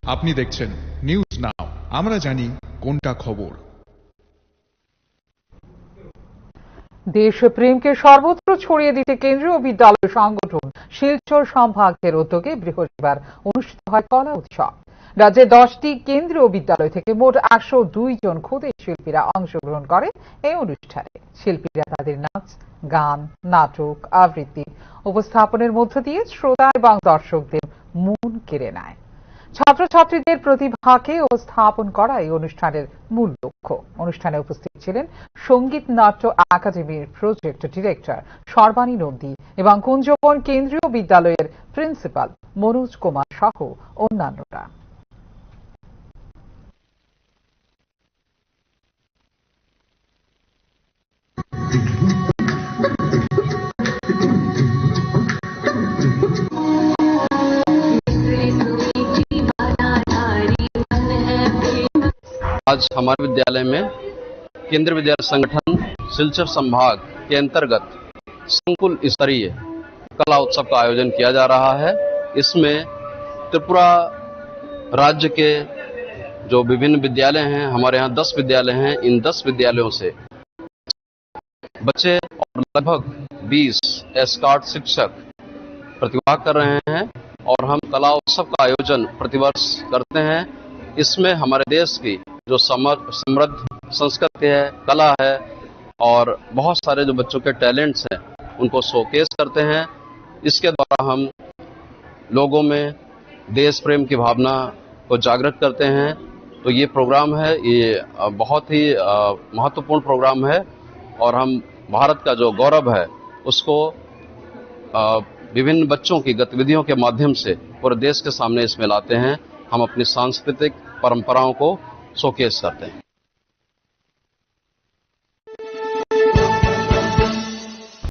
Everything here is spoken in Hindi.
আপনি দেখছেন নিউজ নাও, আমরা জানি কোনটা খবর। দেশপ্রেমকে সর্বত্র ছড়িয়ে দিতে কেন্দ্রীয় বিদ্যালয় সংগঠন শিলচর সম্ভাগের উদ্যোগে বৃহস্পতিবার অনুষ্ঠিত হয় কলা উৎসব। রাজ্যে 10টি কেন্দ্রীয় বিদ্যালয় থেকে মোট 102 জন ক্ষুদে শিল্পীরা অংশগ্রহণ করে এই অনুষ্ঠানে। শিল্পীরা তাদের নাচ, গান, নাটক, আবৃত্তি উপস্থাপনের মধ্য দিয়ে শ্রোতা এবং দর্শকদের মন কেড়ে নেয়। ছাত্রছাত্রীদের প্রতিভাকে উপস্থাপন করা এই অনুষ্ঠানের মূল লক্ষ্য। অনুষ্ঠানে উপস্থিত ছিলেন সঙ্গীত নাট্য একাডেমির প্রজেক্ট ডিরেক্টর সর্বাণী নন্দী এবং কুঞ্জবন কেন্দ্রীয় বিদ্যালয়ের প্রিন্সিপাল মনোজ কুমার সহ অন্যান্যরা। आज हमारे विद्यालय में केंद्रीय विद्यालय संगठन सिलचर संभाग के अंतर्गत संकुल स्तरीय कला उत्सव का आयोजन किया जा रहा है। इसमें त्रिपुरा राज्य के जो विभिन्न विद्यालय हैं, हमारे यहाँ 10 विद्यालय हैं, इन 10 विद्यालयों से बच्चे और लगभग 20 एस्कॉर्ट शिक्षक प्रतिभाग कर रहे हैं और हम कला उत्सव का आयोजन प्रतिवर्ष करते हैं। इसमें हमारे देश की जो समृद्ध संस्कृति है, कला है और बहुत सारे जो बच्चों के टैलेंट्स हैं उनको शोकेस करते हैं। इसके द्वारा हम लोगों में देश प्रेम की भावना को जागृत करते हैं। तो ये प्रोग्राम है, ये बहुत ही महत्वपूर्ण प्रोग्राम है और हम भारत का जो गौरव है उसको विभिन्न बच्चों की गतिविधियों के माध्यम से पूरे देश के सामने इसमें लाते हैं। हम अपनी सांस्कृतिक परंपराओं को शोकेस करते हैं।